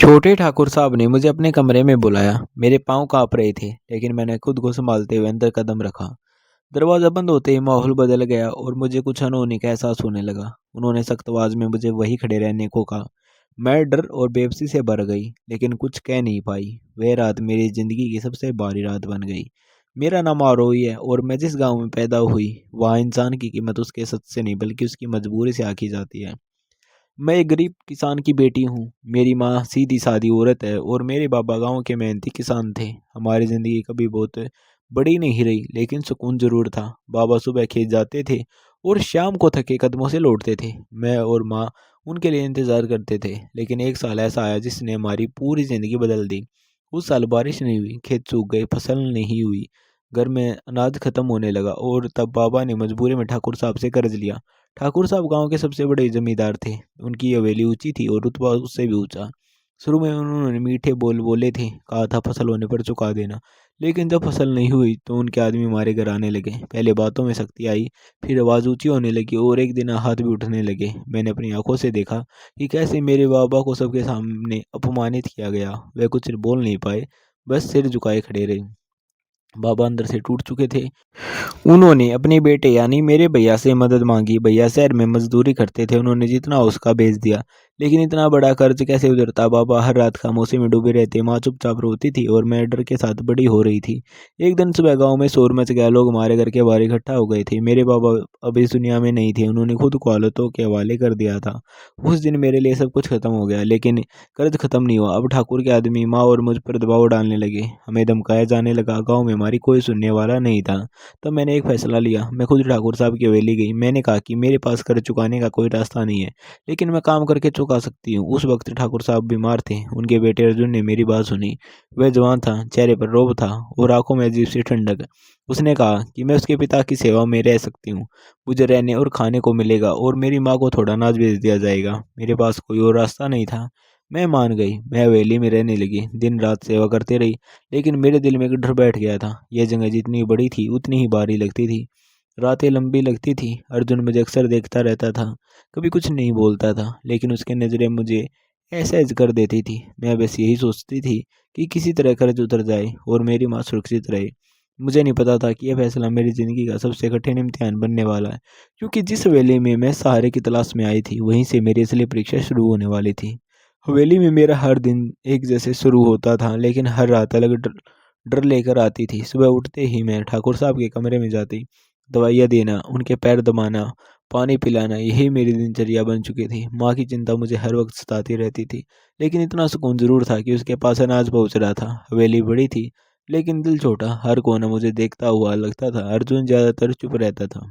छोटे ठाकुर साहब ने मुझे अपने कमरे में बुलाया। मेरे पाँव काँप रहे थे, लेकिन मैंने खुद को संभालते हुए अंदर कदम रखा। दरवाज़ा बंद होते ही माहौल बदल गया और मुझे कुछ अनहोनी का एहसास होने लगा। उन्होंने सख्त आवाज़ में मुझे वहीं खड़े रहने को कहा। मैं डर और बेबसी से भर गई, लेकिन कुछ कह नहीं पाई। वह रात मेरी ज़िंदगी की सबसे भारी रात बन गई। मेरा नाम आरोही है और मैं जिस गाँव में पैदा हुई, वहाँ इंसान की कीमत उसके सच से नहीं बल्कि उसकी मजबूरी से आंकी जाती है। मैं एक गरीब किसान की बेटी हूँ। मेरी माँ सीधी-सादी औरत है और मेरे पापा गाँव के मेहनती किसान थे। हमारी ज़िंदगी कभी बहुत बड़ी नहीं रही, लेकिन सुकून ज़रूर था। बाबा सुबह खेत जाते थे और शाम को थके कदमों से लौटते थे। मैं और माँ उनके लिए इंतज़ार करते थे। लेकिन एक साल ऐसा आया जिसने हमारी पूरी ज़िंदगी बदल दी। उस साल बारिश नहीं हुई, खेत सूख गए, फसल नहीं हुई, घर में अनाज खत्म होने लगा और तब बाबा ने मजबूरी में ठाकुर साहब से कर्ज लिया। ठाकुर साहब गांव के सबसे बड़े जमींदार थे। उनकी हवेली ऊंची थी और रुतबा उससे भी ऊंचा। शुरू में उन्होंने मीठे बोल बोले थे, कहा था फसल होने पर चुका देना। लेकिन जब फसल नहीं हुई तो उनके आदमी हमारे घर आने लगे। पहले बातों में सख्ती आई, फिर आवाज़ ऊंची होने लगी और एक दिन हाथ भी उठने लगे। मैंने अपनी आंखों से देखा कि कैसे मेरे बाबा को सबके सामने अपमानित किया गया। वे कुछ बोल नहीं पाए, बस सिर झुकाए खड़े रहे। बाबा अंदर से टूट चुके थे। उन्होंने अपने बेटे यानी मेरे भैया से मदद मांगी। भैया शहर में मजदूरी करते थे, उन्होंने जितना हो उसका बेच दिया। लेकिन इतना बड़ा कर्ज कैसे उतरता। बाबा हर रात खामोशी में डूबे रहते, माँ चुपचाप रोती थी और मैं डर के साथ बड़ी हो रही थी। एक दिन सुबह गांव में शोर मच गया, लोग हमारे घर के बाहर इकट्ठा हो गए थे। मेरे बाबा अब इस दुनिया में नहीं थे, उन्होंने खुद को हालातों के हवाले कर दिया था। उस दिन मेरे लिए सब कुछ खत्म हो गया, लेकिन कर्ज खत्म नहीं हुआ। अब ठाकुर के आदमी माँ और मुझ पर दबाव डालने लगे, हमें धमकाया जाने लगा। गाँव में हमारी कोई सुनने वाला नहीं था। तब मैंने एक फैसला लिया। मैं खुद ठाकुर साहब की हवेली गई। मैंने कहा कि मेरे पास कर्ज चुकाने का कोई रास्ता नहीं है, लेकिन मैं काम करके चुका सकती हूँ। उस वक्त ठाकुर साहब बीमार थे। उनके बेटे अर्जुन ने मेरी बात सुनी। वह जवान था, चेहरे पर रोब था और आंखों में अजीब सी ठंडक। उसने कहा कि मैं उसके पिता की सेवा में रह सकती हूँ, मुझे रहने और खाने को मिलेगा और मेरी माँ को थोड़ा अनाज भेज दिया जाएगा। मेरे पास कोई और रास्ता नहीं था। मैं मान गई। मैं हवेली में रहने लगी, दिन रात सेवा करते रही। लेकिन मेरे दिल में एक डर बैठ गया था। यह जगह जितनी बड़ी थी उतनी ही भारी लगती थी। रातें लंबी लगती थी। अर्जुन मुझे अक्सर देखता रहता था, कभी कुछ नहीं बोलता था, लेकिन उसकी नज़रें मुझे असहज कर देती थी। मैं बस यही सोचती थी कि किसी तरह कर्ज उतर जाए और मेरी माँ सुरक्षित रहे। मुझे नहीं पता था कि यह फैसला मेरी ज़िंदगी का सबसे कठिन इम्तिहान बनने वाला है, क्योंकि जिस हवेली में मैं सहारे की तलाश में आई थी, वहीं से मेरी असली परीक्षा शुरू होने वाली थी। हवेली में मेरा हर दिन एक जैसे शुरू होता था, लेकिन हर रात अलग डर डर लेकर आती थी। सुबह उठते ही मैं ठाकुर साहब के कमरे में जाती। दवाइयाँ देना, उनके पैर दबाना, पानी पिलाना, यही मेरी दिनचर्या बन चुकी थी। माँ की चिंता मुझे हर वक्त सताती रहती थी, लेकिन इतना सुकून ज़रूर था कि उसके पास अनाज पहुँच रहा था। हवेली बड़ी थी, लेकिन दिल छोटा। हर कोना मुझे देखता हुआ लगता था। अर्जुन ज़्यादातर चुप रहता था।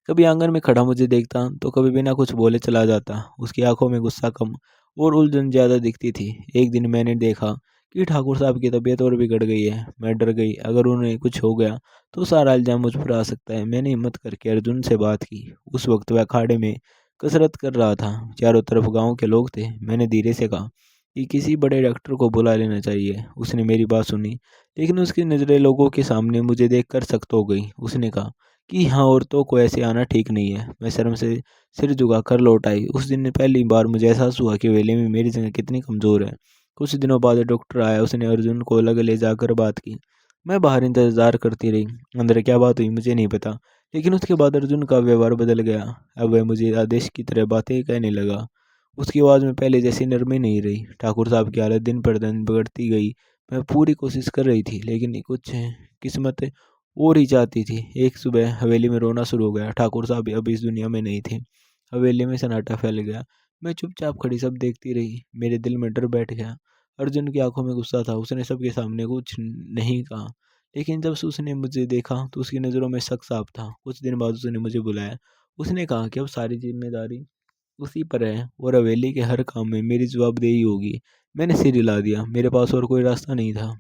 कभी आंगन में खड़ा मुझे देखता तो कभी बिना कुछ बोले चला जाता। उसकी आंखों में गुस्सा कम और उलझन ज्यादा दिखती थी। एक दिन मैंने देखा कि ठाकुर साहब की तबीयत और बिगड़ गई है। मैं डर गई, अगर उन्हें कुछ हो गया तो सारा इल्जाम मुझ पर आ सकता है। मैंने हिम्मत करके अर्जुन से बात की। उस वक्त वह अखाड़े में कसरत कर रहा था। चारों तरफ गांव के लोग थे। मैंने धीरे से कहा कि किसी बड़े डॉक्टर को बुला लेना चाहिए। उसने मेरी बात सुनी, लेकिन उसकी नज़रें लोगों के सामने मुझे देखकर सख्त हो गई। उसने कहा कि हाँ, औरतों को ऐसे आना ठीक नहीं है। मैं शर्म से सिर झुकाकर लौट आई। उस दिन पहली बार मुझे एहसास हुआ कि वेले में मेरी जगह कितनी कमज़ोर है। कुछ दिनों बाद डॉक्टर आया। उसने अर्जुन को अलग ले जाकर बात की। मैं बाहर इंतजार करती रही। अंदर क्या बात हुई मुझे नहीं पता, लेकिन उसके बाद अर्जुन का व्यवहार बदल गया। अब वह मुझे आदेश की तरह बातें कहने लगा। उसकी आवाज़ में पहले जैसी नरमी नहीं रही। ठाकुर साहब की हालत दिन पर दिन बिगड़ती गई। मैं पूरी कोशिश कर रही थी, लेकिन कुछ किस्मत और ही चाहती थी। एक सुबह हवेली में रोना शुरू हो गया। ठाकुर साहब अब इस दुनिया में नहीं थे। हवेली में सन्नाटा फैल गया। मैं चुपचाप खड़ी सब देखती रही। मेरे दिल में डर बैठ गया। अर्जुन की आंखों में गुस्सा था। उसने सबके सामने कुछ नहीं कहा, लेकिन जब से उसने मुझे देखा तो उसकी नज़रों में शक साफ था। कुछ दिन बाद उसने मुझे बुलाया। उसने कहा कि अब सारी जिम्मेदारी उसी पर है और हवेली के हर काम में मेरी जवाबदेही होगी। मैंने सिर हिला दिया। मेरे पास और कोई रास्ता नहीं था।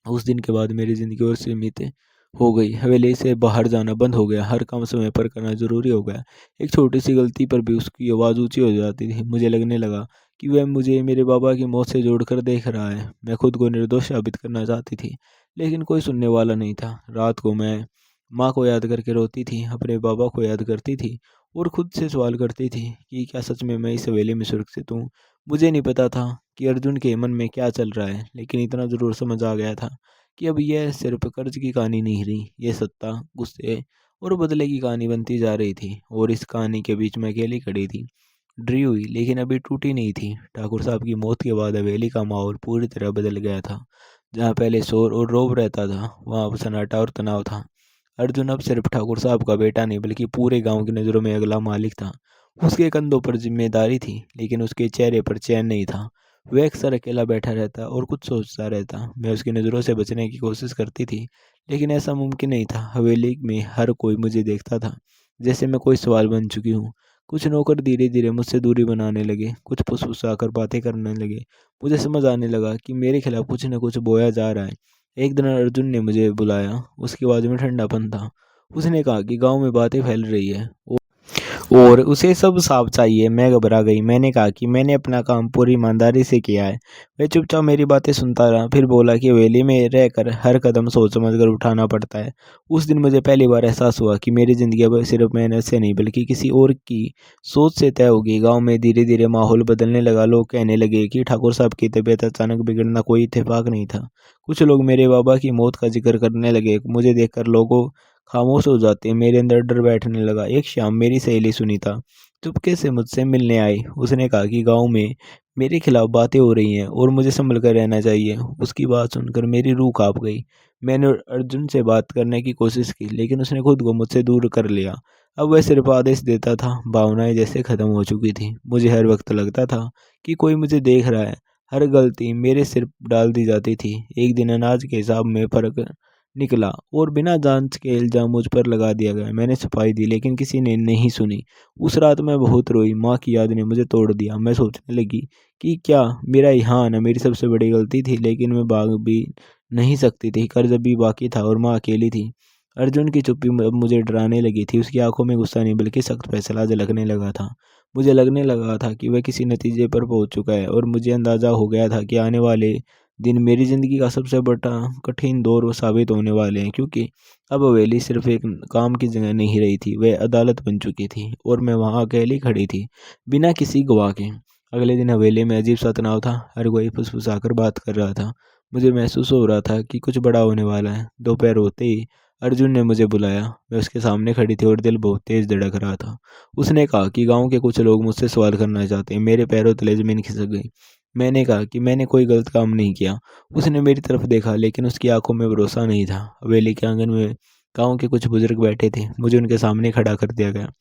उस दिन के बाद मेरी ज़िंदगी और सीमित हो गई। हवेली से बाहर जाना बंद हो गया। हर काम समय पर करना ज़रूरी हो गया। एक छोटी सी गलती पर भी उसकी आवाज़ ऊंची हो जाती थी। मुझे लगने लगा कि वह मुझे मेरे बाबा की मौत से जोड़कर देख रहा है। मैं खुद को निर्दोष साबित करना चाहती थी, लेकिन कोई सुनने वाला नहीं था। रात को मैं माँ को याद करके रोती थी, अपने बाबा को याद करती थी और खुद से सवाल करती थी कि क्या सच में मैं इस हवेली में सुरक्षित हूँ। मुझे नहीं पता था कि अर्जुन के मन में क्या चल रहा है, लेकिन इतना ज़रूर समझ आ गया था कि अब यह सिर्फ कर्ज की कहानी नहीं रही, ये सत्ता, गुस्से और बदले की कहानी बनती जा रही थी। और इस कहानी के बीच में अकेली खड़ी थी, डरी हुई लेकिन अभी टूटी नहीं थी। ठाकुर साहब की मौत के बाद हवेली का माहौल पूरी तरह बदल गया था। जहाँ पहले शोर और रौब रहता था, वहाँ अब सन्नाटा और तनाव था। अर्जुन अब सिर्फ ठाकुर साहब का बेटा नहीं, बल्कि पूरे गांव की नज़रों में अगला मालिक था। उसके कंधों पर जिम्मेदारी थी, लेकिन उसके चेहरे पर चैन नहीं था। वह अक्सर अकेला बैठा रहता और कुछ सोचता रहता। मैं उसकी नज़रों से बचने की कोशिश करती थी, लेकिन ऐसा मुमकिन नहीं था। हवेली में हर कोई मुझे देखता था, जैसे मैं कोई सवाल बन चुकी हूँ। कुछ नौकर धीरे धीरे मुझसे दूरी बनाने लगे, कुछ फुसफुसाकर बातें करने लगे। मुझे समझ आने लगा कि मेरे खिलाफ कुछ न कुछ बोया जा रहा है। एक दिन अर्जुन ने मुझे बुलाया, उसकी आवाज़ में ठंडापन था। उसने कहा कि गांव में बातें फैल रही है और उसे सब साफ चाहिए। मैं घबरा गई। मैंने कहा कि मैंने अपना काम पूरी ईमानदारी से किया है। वह चुपचाप मेरी बातें सुनता रहा, फिर बोला कि हवेली में रहकर हर कदम सोच समझ कर उठाना पड़ता है। उस दिन मुझे पहली बार एहसास हुआ कि मेरी ज़िंदगी अब सिर्फ मेहनत से नहीं, बल्कि किसी और की सोच से तय होगी। गाँव में धीरे धीरे माहौल बदलने लगा। लोग कहने लगे कि ठाकुर साहब की तबीयत अचानक बिगड़ना कोई इत्तेफाक नहीं था। कुछ लोग मेरे बाबा की मौत का जिक्र करने लगे। मुझे देखकर लोगों खामोश हो जाते। मेरे अंदर डर बैठने लगा। एक शाम मेरी सहेली सुनीता चुपके से मुझसे मिलने आई। उसने कहा कि गांव में मेरे खिलाफ बातें हो रही हैं और मुझे संभल कर रहना चाहिए। उसकी बात सुनकर मेरी रूह कांप गई। मैंने अर्जुन से बात करने की कोशिश की, लेकिन उसने खुद को मुझसे दूर कर लिया। अब वह सिर्फ आदेश देता था। भावनाएं जैसे खत्म हो चुकी थी। मुझे हर वक्त लगता था कि कोई मुझे देख रहा है। हर गलती मेरे सिर डाल दी जाती थी। एक दिन अनाज के हिसाब में फर्क निकला और बिना जांच के इल्जाम मुझ पर लगा दिया गया। मैंने सफाई दी, लेकिन किसी ने नहीं सुनी। उस रात मैं बहुत रोई। माँ की याद ने मुझे तोड़ दिया। मैं सोचने लगी कि क्या मेरा यहाँ आना मेरी सबसे बड़ी गलती थी, लेकिन मैं भाग भी नहीं सकती थी। कर्ज अभी बाकी था और माँ अकेली थी। अर्जुन की चुप्पी अब मुझे डराने लगी थी। उसकी आंखों में गुस्सा नहीं, बल्कि सख्त फैसला झलकने लगा था। मुझे लगने लगा था कि वह किसी नतीजे पर पहुंच चुका है, और मुझे अंदाजा हो गया था कि आने वाले दिन मेरी ज़िंदगी का सबसे बड़ा कठिन दौर वो साबित होने वाले हैं। क्योंकि अब हवेली सिर्फ एक काम की जगह नहीं रही थी, वह अदालत बन चुकी थी और मैं वहाँ अकेली खड़ी थी, बिना किसी गवाह के। अगले दिन हवेली में अजीब सा तनाव था। हर कोई फुसफुसाकर बात कर रहा था। मुझे महसूस हो रहा था कि कुछ बड़ा होने वाला है। दोपहर होते ही अर्जुन ने मुझे बुलाया। मैं उसके सामने खड़ी थी और दिल बहुत तेज धड़क रहा था। उसने कहा कि गांव के कुछ लोग मुझसे सवाल करना चाहते हैं। मेरे पैरों तले जमीन खिसक गई। मैंने कहा कि मैंने कोई गलत काम नहीं किया। उसने मेरी तरफ देखा, लेकिन उसकी आंखों में भरोसा नहीं था। हवेली के आंगन में गांव के कुछ बुजुर्ग बैठे थे। मुझे उनके सामने खड़ा कर दिया गया।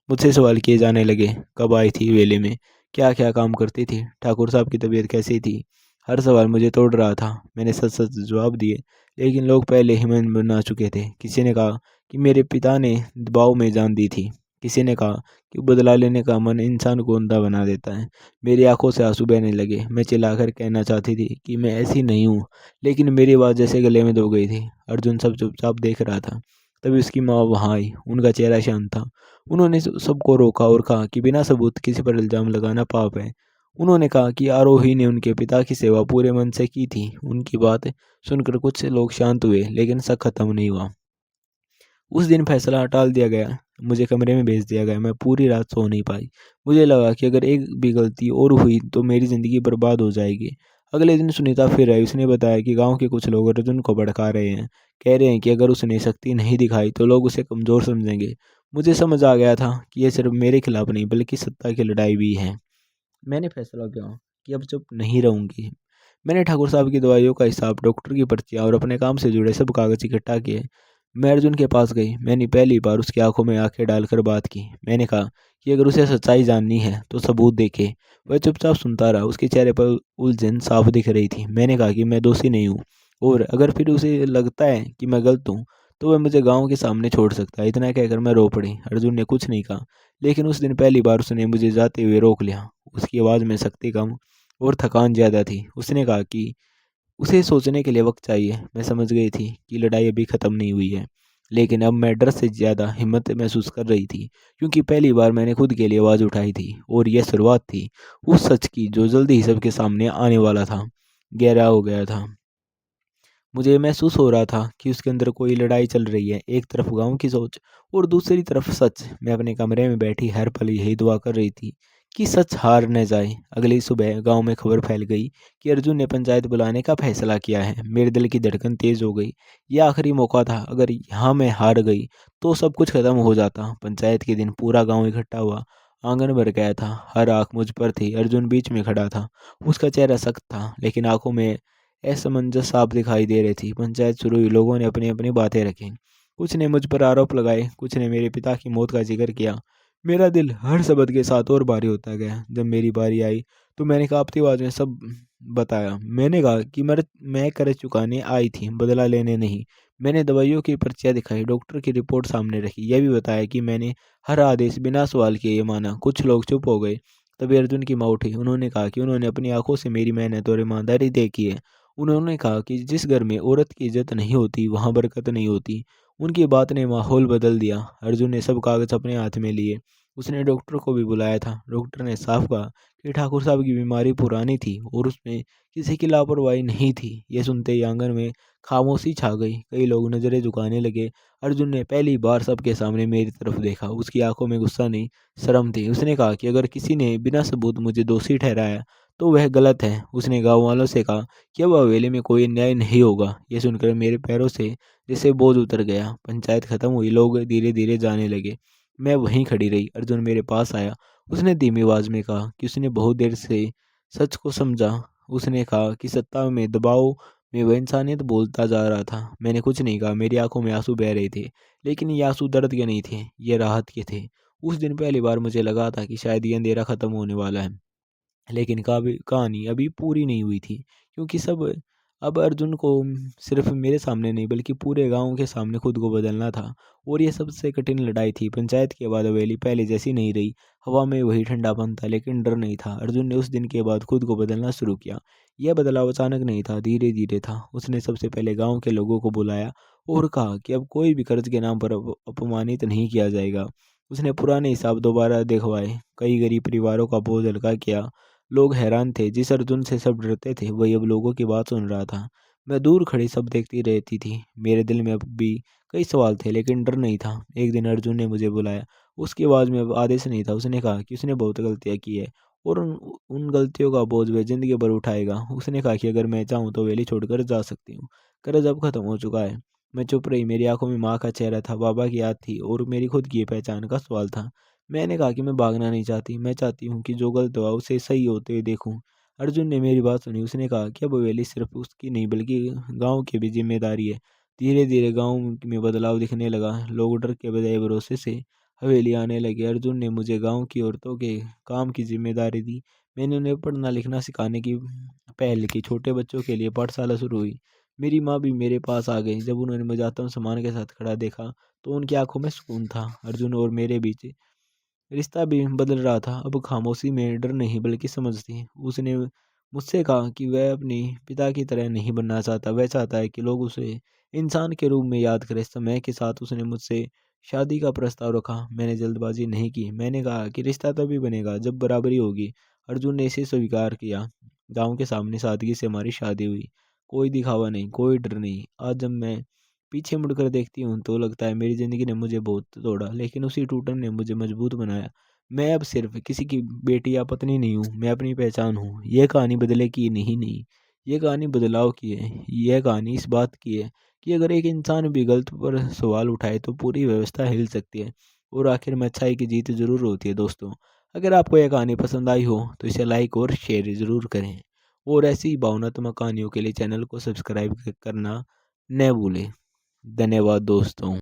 मुझसे सवाल किए जाने लगे। कब आई थी हवेली में, क्या क्या काम करती थी, ठाकुर साहब की तबीयत कैसी थी। हर सवाल मुझे तोड़ रहा था। मैंने सच सच जवाब दिए, लेकिन लोग पहले ही मन बना चुके थे। किसी ने कहा कि मेरे पिता ने दबाव में जान दी थी। किसी ने कहा कि बदला लेने का मन इंसान को अंधा बना देता है। मेरी आंखों से आंसू बहने लगे। मैं चिल्लाकर कहना चाहती थी कि मैं ऐसी नहीं हूँ, लेकिन मेरी आवाज़ जैसे गले में दब गई थी। अर्जुन सब चुपचाप देख रहा था। तभी उसकी माँ वहाँ आई। उनका चेहरा शांत था। उन्होंने सबको रोका और कहा कि बिना सबूत किसी पर इल्ज़ाम लगाना पाप है। उन्होंने कहा कि आरोही ने उनके पिता की सेवा पूरे मन से की थी। उनकी बात सुनकर कुछ लोग शांत हुए, लेकिन शक खत्म नहीं हुआ। उस दिन फैसला टाल दिया गया। मुझे कमरे में भेज दिया गया। मैं पूरी रात सो नहीं पाई। मुझे लगा कि अगर एक भी गलती और हुई तो मेरी ज़िंदगी बर्बाद हो जाएगी। अगले दिन सुनीता फिर आई। उसने बताया कि गांव के कुछ लोग अर्जुन को भड़का रहे हैं। कह रहे हैं कि अगर उसने शक्ति नहीं दिखाई तो लोग उसे कमज़ोर समझेंगे। मुझे समझ आ गया था कि यह सिर्फ मेरे खिलाफ नहीं, बल्कि सत्ता की लड़ाई भी है। मैंने फैसला किया कि अब चुप नहीं रहूंगी। मैंने ठाकुर साहब की दवाइयों का हिसाब, डॉक्टर की पर्चियाँ और अपने काम से जुड़े सब कागज इकट्ठा किए। मैं अर्जुन के पास गई। मैंने पहली बार उसकी आंखों में आंखें डालकर बात की। मैंने कहा कि अगर उसे सच्चाई जाननी है तो सबूत देखे। वह चुपचाप सुनता रहा। उसके चेहरे पर उलझन साफ दिख रही थी। मैंने कहा कि मैं दोषी नहीं हूँ, और अगर फिर उसे लगता है कि मैं गलत हूँ तो वह मुझे गांव के सामने छोड़ सकता है। इतना कहकर मैं रो पड़ी। अर्जुन ने कुछ नहीं कहा, लेकिन उस दिन पहली बार उसने मुझे जाते हुए रोक लिया। उसकी आवाज़ में शक्ति कम और थकान ज़्यादा थी। उसने कहा कि उसे सोचने के लिए वक्त चाहिए। मैं समझ गई थी कि लड़ाई अभी ख़त्म नहीं हुई है, लेकिन अब मैं डर से ज़्यादा हिम्मत महसूस कर रही थी, क्योंकि पहली बार मैंने खुद के लिए आवाज़ उठाई थी। और यह शुरुआत थी उस सच की जो जल्दी ही सबके सामने आने वाला था। गहरा हो गया था। मुझे महसूस हो रहा था कि उसके अंदर कोई लड़ाई चल रही है। एक तरफ गांव की सोच और दूसरी तरफ सच। मैं अपने कमरे में बैठी हर पल यही दुआ कर रही थी कि सच हार न जाए। अगली सुबह गांव में खबर फैल गई कि अर्जुन ने पंचायत बुलाने का फैसला किया है। मेरे दिल की धड़कन तेज हो गई। यह आखिरी मौका था। अगर यहाँ मैं हार गई तो सब कुछ खत्म हो जाता। पंचायत के दिन पूरा गांव इकट्ठा हुआ। आंगन भर गया था। हर आंख मुझ पर थी। अर्जुन बीच में खड़ा था। उसका चेहरा सख्त था, लेकिन आंखों में असमंजस साफ दिखाई दे रही थी। पंचायत शुरू हुई। लोगों ने अपनी अपनी बातें रखी। कुछ ने मुझ पर आरोप लगाए, कुछ ने मेरे पिता की मौत का जिक्र किया। मेरा दिल हर शब्द के साथ और भारी होता गया। जब मेरी बारी आई तो मैंने कांपती आवाज में सब बताया। मैंने कहा कि मैं कर्ज चुकाने आई थी, बदला लेने नहीं। मैंने दवाइयों की पर्चियां दिखाई, डॉक्टर की रिपोर्ट सामने रखी। यह भी बताया कि मैंने हर आदेश बिना सवाल किए माना। कुछ लोग चुप हो गए। तभी अर्जुन की माँ उठी। उन्होंने कहा कि उन्होंने अपनी आंखों से मेरी मेहनत और ईमानदारी देखी है। उन्होंने कहा कि जिस घर में औरत की इज्जत नहीं होती वहाँ बरकत नहीं होती। उनकी बात ने माहौल बदल दिया। अर्जुन ने सब कागज अपने हाथ में लिए। उसने डॉक्टर को भी बुलाया था। डॉक्टर ने साफ कहा कि ठाकुर साहब की बीमारी पुरानी थी और उसमें किसी की लापरवाही नहीं थी। यह सुनते ही आंगन में खामोशी छा गई। कई लोग नजरें झुकाने लगे। अर्जुन ने पहली बार सबके सामने मेरी तरफ देखा। उसकी आंखों में गुस्सा नहीं, शर्म थी। उसने कहा कि अगर किसी ने बिना सबूत मुझे दोषी ठहराया तो वह गलत है। उसने गांव वालों से कहा कि अब हवेली में कोई न्याय नहीं होगा। यह सुनकर मेरे पैरों से जैसे बोझ उतर गया। पंचायत खत्म हुई। लोग धीरे धीरे जाने लगे। मैं वहीं खड़ी रही। अर्जुन मेरे पास आया। उसने धीमी आवाज में कहा कि उसने बहुत देर से सच को समझा। उसने कहा कि सत्ता में दबाव में वह इंसानियत बोलता जा रहा था। मैंने कुछ नहीं कहा। मेरी आंखों में आंसू बह रहे थे, लेकिन ये आंसू दर्द के नहीं थे, ये राहत के थे। उस दिन पहली बार मुझे लगा था कि शायद ये अंधेरा खत्म होने वाला है। लेकिन कहानी अभी पूरी नहीं हुई थी, क्योंकि सब अब अर्जुन को सिर्फ मेरे सामने नहीं बल्कि पूरे गांव के सामने खुद को बदलना था। और ये सबसे कठिन लड़ाई थी। पंचायत के बाद हवेली पहले जैसी नहीं रही। हवा में वही ठंडापन था, लेकिन डर नहीं था। अर्जुन ने उस दिन के बाद खुद को बदलना शुरू किया। यह बदलाव अचानक नहीं था, धीरे धीरे था। उसने सबसे पहले गाँव के लोगों को बुलाया और कहा कि अब कोई भी कर्ज के नाम पर अपमानित नहीं किया जाएगा। उसने पुराने हिसाब दोबारा देखवाए। कई गरीब परिवारों का बोझ हल्का किया। लोग हैरान थे। जिस अर्जुन से सब डरते थे वही अब लोगों की बात सुन रहा था। मैं दूर खड़ी सब देखती रहती थी। मेरे दिल में अब भी कई सवाल थे, लेकिन डर नहीं था। एक दिन अर्जुन ने मुझे बुलाया। उसकी आवाज़ में अब आदेश नहीं था। उसने कहा कि उसने बहुत गलतियाँ की है और उन गलतियों का बोझ वह जिंदगी भर उठाएगा। उसने कहा कि अगर मैं चाहूँ तो वेली छोड़कर जा सकती हूँ। कर्ज अब खत्म हो चुका है। मैं चुप रही। मेरी आंखों में माँ का चेहरा था, बाबा की याद थी और मेरी खुद की पहचान का सवाल था। मैंने कहा कि मैं भागना नहीं चाहती। मैं चाहती हूँ कि जो गलत हुआ उसे सही होते हुए देखूं। अर्जुन ने मेरी बात सुनी। उसने कहा कि अब हवेली सिर्फ उसकी नहीं बल्कि गांव की भी जिम्मेदारी है। धीरे धीरे गांव में बदलाव दिखने लगा। लोग डर के बजाय भरोसे से हवेली आने लगे। अर्जुन ने मुझे गांव की औरतों के काम की जिम्मेदारी दी। मैंने उन्हें पढ़ना लिखना सिखाने की पहल की। छोटे बच्चों के लिए पाठशाला शुरू हुई। मेरी माँ भी मेरे पास आ गई। जब उन्होंने मुझे आत्मसम्मान के साथ खड़ा देखा तो उनकी आंखों में सुकून था। अर्जुन और मेरे बीच रिश्ता भी बदल रहा था। अब खामोशी में डर नहीं बल्कि समझ थी। उसने मुझसे कहा कि वह अपने पिता की तरह नहीं बनना चाहता। वह चाहता है कि लोग उसे इंसान के रूप में याद करें। समय के साथ उसने मुझसे शादी का प्रस्ताव रखा। मैंने जल्दबाजी नहीं की। मैंने कहा कि रिश्ता तभी बनेगा जब बराबरी होगी। अर्जुन ने इसे स्वीकार किया। गांव के सामने सादगी से हमारी शादी हुई। कोई दिखावा नहीं, कोई डर नहीं। आज जब मैं पीछे मुड़कर देखती हूँ तो लगता है मेरी ज़िंदगी ने मुझे बहुत तोड़ा, लेकिन उसी टूटन ने मुझे मजबूत बनाया। मैं अब सिर्फ किसी की बेटी या पत्नी नहीं हूँ, मैं अपनी पहचान हूँ। यह कहानी बदले की नहीं, ये कहानी बदलाव की है। यह कहानी इस बात की है कि अगर एक इंसान भी गलत पर सवाल उठाए तो पूरी व्यवस्था हिल सकती है। और आखिर में अच्छाई की जीत जरूर होती है। दोस्तों, अगर आपको यह कहानी पसंद आई हो तो इसे लाइक और शेयर ज़रूर करें। और ऐसी ही भावनात्मक कहानियों के लिए चैनल को सब्सक्राइब करना न भूलें। धन्यवाद दोस्तों।